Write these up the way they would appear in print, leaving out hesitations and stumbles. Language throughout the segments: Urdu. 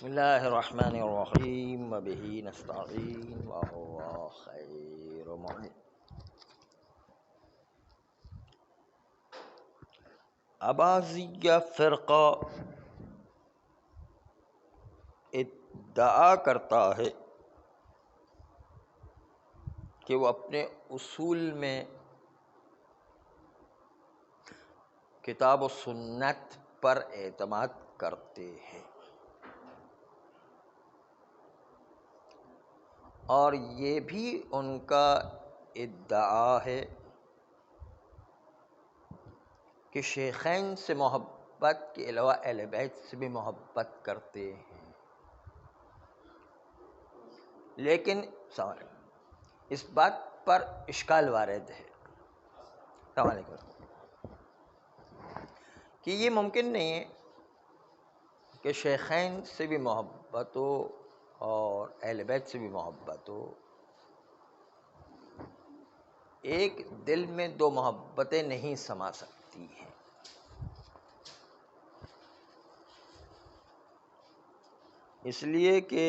بسم اللہ الرحمن الرحیم وبہ نستعین وهو خیر معین۔ اباضیہ فرقہ ادعا کرتا ہے کہ وہ اپنے اصول میں کتاب و سنت پر اعتماد کرتے ہیں، اور یہ بھی ان کا ادعا ہے کہ شیخین سے محبت کے علاوہ اہل بیت سے بھی محبت کرتے ہیں، لیکن اس بات پر اشکال وارد ہے السلام علیکم کہ یہ ممکن نہیں ہے کہ شیخین سے بھی محبت ہو اور اہل بیت سے بھی محبت ہو۔ ایک دل میں دو محبتیں نہیں سما سکتی ہیں۔ اس لیے کہ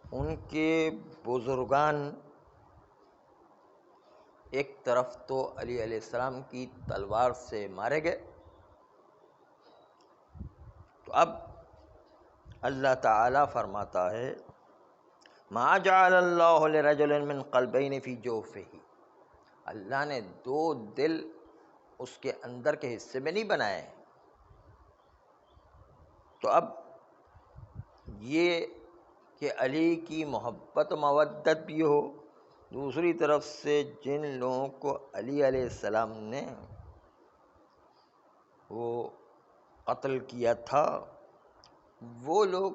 ان کے بزرگان ایک طرف تو علی علیہ السلام کی تلوار سے مارے گئے، تو اب اللہ تعالی فرماتا ہے ما جعل اللہ لرجل من قلبین فی جوفہ، اللہ نے دو دل اس کے اندر کے حصے میں نہیں بنائے ہیں۔ تو اب یہ کہ علی کی محبت و مودت بھی ہو، دوسری طرف سے جن لوگوں کو علی علیہ السلام نے وہ قتل کیا تھا، وہ لوگ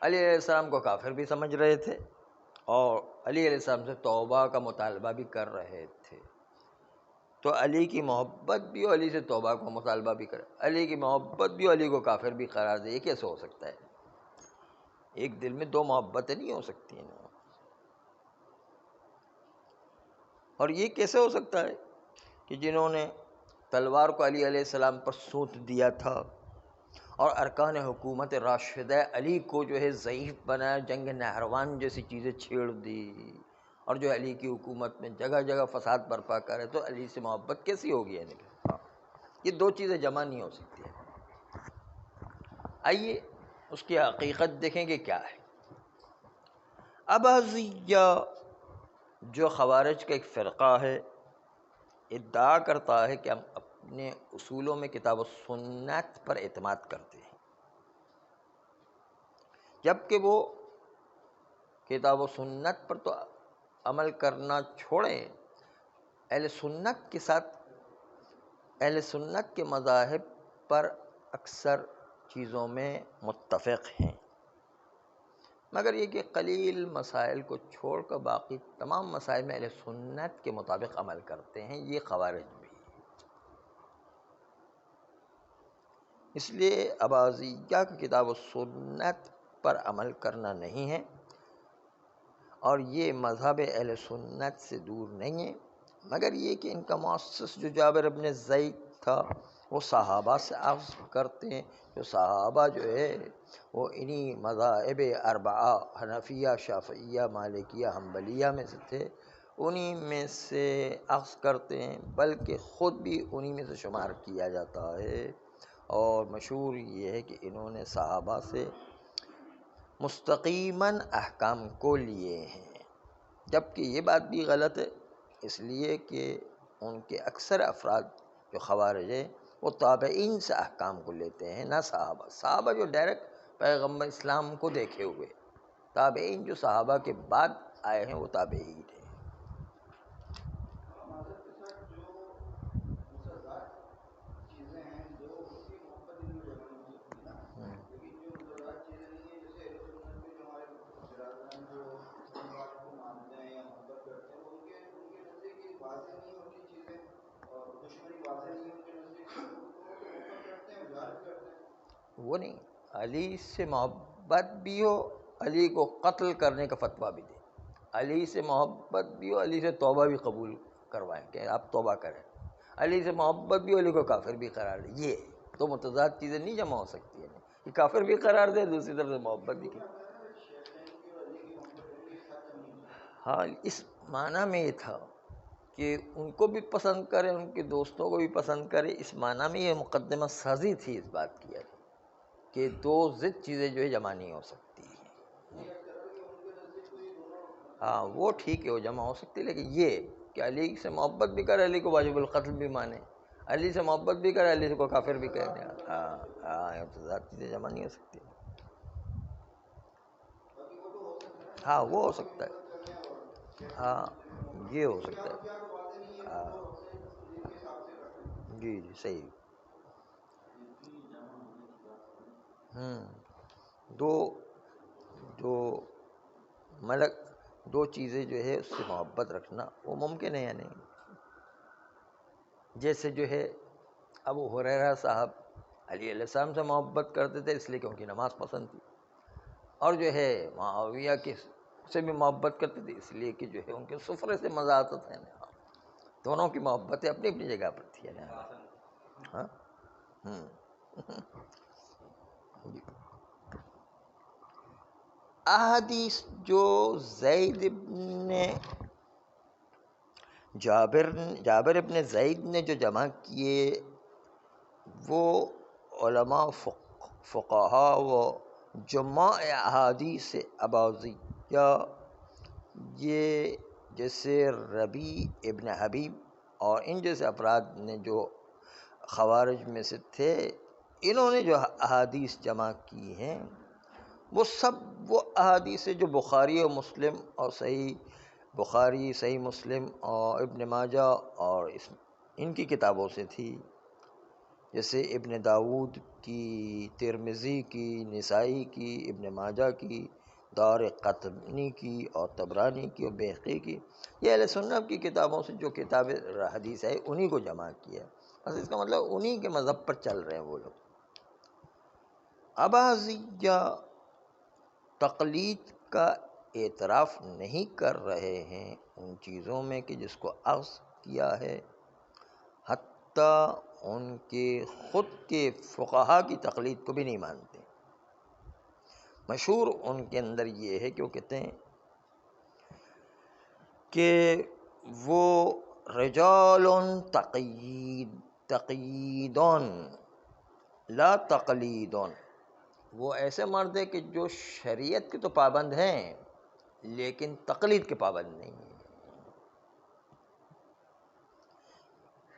علی علیہ السلام کو کافر بھی سمجھ رہے تھے اور علی علیہ السلام سے توبہ کا مطالبہ بھی کر رہے تھے، تو علی کی محبت بھی اور علی سے توبہ کا مطالبہ بھی کرے، علی کی محبت بھی علی کو کافر بھی قرار دے، یہ کیسے ہو سکتا ہے؟ ایک دل میں دو محبتیں نہیں ہو سکتی ہیں۔ اور یہ کیسے ہو سکتا ہے کہ جنہوں نے تلوار کو علی علیہ السلام پر سونت دیا تھا اور ارکان حکومت راشدہ علی کو جو ہے ضعیف بنایا، جنگ نہروان جیسی چیزیں چھیڑ دی، اور جو علی کی حکومت میں جگہ جگہ فساد برپا کرے، تو علی سے محبت کیسی ہوگی؟ یہ دو چیزیں جمع نہیں ہو سکتی ہیں۔ آئیے اس کی حقیقت دیکھیں کہ کیا ہے۔ اباضیہ جو خوارج کا ایک فرقہ ہے، ادعا کرتا ہے کہ ہم اپنے اصولوں میں کتاب و سنت پر اعتماد کرتے ہیں، جبکہ وہ کتاب و سنت پر تو عمل کرنا چھوڑیں، اہل سنت کے ساتھ اہل سنت کے مذاہب پر اکثر چیزوں میں متفق ہیں، مگر یہ کہ قلیل مسائل کو چھوڑ کر باقی تمام مسائل میں اہل سنت کے مطابق عمل کرتے ہیں۔ یہ خوارج بھی ہے۔ اس لیے اباضیہ کی کتاب و سنت پر عمل کرنا نہیں ہے، اور یہ مذہب اہل سنت سے دور نہیں ہے، مگر یہ کہ ان کا مؤسس جو جابر بن زید تھا، وہ صحابہ سے اخذ کرتے ہیں، جو صحابہ جو ہے وہ انہی مذاہب اربعہ حنفیہ، شافعیہ، مالکیہ، حنبلیہ میں سے تھے، انہی میں سے اخذ کرتے ہیں، بلکہ خود بھی انہی میں سے شمار کیا جاتا ہے۔ اور مشہور یہ ہے کہ انہوں نے صحابہ سے مستقیماً احکام کو لیے ہیں، جبکہ یہ بات بھی غلط ہے، اس لیے کہ ان کے اکثر افراد جو خوارج ہیں وہ تابعین سے احکام کو لیتے ہیں، نہ صحابہ جو ڈائریکٹ پیغمبر اسلام کو دیکھے ہوئے، تابعین جو صحابہ کے بعد آئے ہیں وہ تابعین ہیں۔ وہ نہیں، علی سے محبت بھی ہو، علی کو قتل کرنے کا فتویٰ بھی دے، علی سے محبت بھی ہو، علی سے توبہ بھی قبول کروائیں کہ آپ توبہ کریں، علی سے محبت بھی ہو، علی کو کافر بھی قرار دے، یہ تو متضاد چیزیں نہیں جمع ہو سکتی ہیں، کہ کافر بھی قرار دے دوسری طرف سے محبت بھی کی۔ ہاں اس معنی میں یہ تھا کہ ان کو بھی پسند کرے، ان کے دوستوں کو بھی پسند کرے، اس معنی میں یہ مقدمہ سازی تھی اس بات کی کہ دو ضد چیزیں جو ہے جمع نہیں ہو سکتی۔ ہاں وہ ٹھیک ہے، وہ جمع ہو سکتی، لیکن یہ کہ علی سے محبت بھی کرے، علی کو واجب القتل بھی مانے، علی سے محبت بھی کرے، علی کو کافر بھی کہہ دے، ہاں ہاں ذات چیزیں جمع نہیں ہو سکتی۔ ہاں وہ ہو سکتا ہے، ہاں یہ ہو سکتا ہے، ہاں جی جی صحیح۔ دو جو ملک دو چیزیں جو ہے اس سے محبت رکھنا وہ ممکن ہے یا نہیں؟ جیسے جو ہے ابو ہریرہ صاحب علی علیہ السلام سے محبت کرتے تھے اس لیے کہ ان کی نماز پسند تھی، اور جو ہے معاویہ کے سے بھی محبت کرتے تھے اس لیے کہ جو ہے ان کے سفرے سے مزہ آتا تھا۔ دونوں کی محبتیں اپنی اپنی جگہ پر تھی۔ ہاں احادیث جو زید ابن جابر ابن زید نے جو جمع کیے وہ علماء فقہا و جماع احادیث اباضیہ، یہ جیسے ربیع ابن حبیب اور ان جیسے افراد نے جو خوارج میں سے تھے، انہوں نے جو احادیث جمع کی ہیں وہ سب وہ احادیث جو بخاری و مسلم اور صحیح بخاری، صحیح مسلم اور ابن ماجہ اور ان کی کتابوں سے تھی، جیسے ابن داود کی، ترمذی کی، نسائی کی، ابن ماجہ کی، دار قطنی کی اور طبرانی کی اور بیہقی کی، یہ اہل سنت کی کتابوں سے جو کتاب حدیث ہے انہی کو جمع کیا۔ بس اس کا مطلب انہی کے مذہب پر چل رہے ہیں وہ لوگ۔ اباضیہ تقلید کا اعتراف نہیں کر رہے ہیں ان چیزوں میں کہ جس کو اخذ کیا ہے، حتیٰ ان کے خود کے فقہا کی تقلید کو بھی نہیں مانتے۔ مشہور ان کے اندر یہ ہے کہ وہ کہتے ہیں کہ وہ رجال تقییدون لا تقلیدون، وہ ایسے مرد ہیں کہ جو شریعت کے تو پابند ہیں لیکن تقلید کے پابند نہیں ہیں۔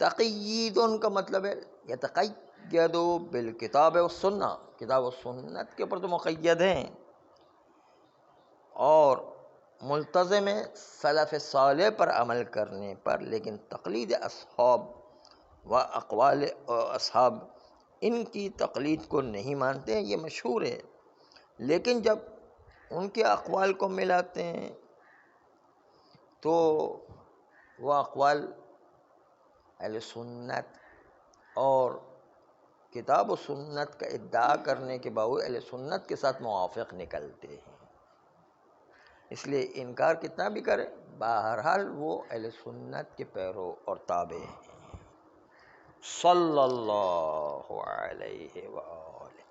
تقییدون کا مطلب ہے یتقید بالکتاب والسنہ، کتاب و سنت کے اوپر تو مقید ہیں اور ملتزم سلف صالح پر عمل کرنے پر، لیکن تقلید اصحاب و اقوال اصحاب ان کی تقلید کو نہیں مانتے ہیں، یہ مشہور ہے۔ لیکن جب ان کے اقوال کو ملاتے ہیں تو وہ اقوال اہل سنت اور کتاب و سنت کا ادعا کرنے کے باوجود اہل سنت کے ساتھ موافق نکلتے ہیں۔ اس لیے انکار کتنا بھی کرے بہرحال وہ اہل سنت کے پیرو اور تابع ہیں۔ صلی اللہ علیہ وآلہ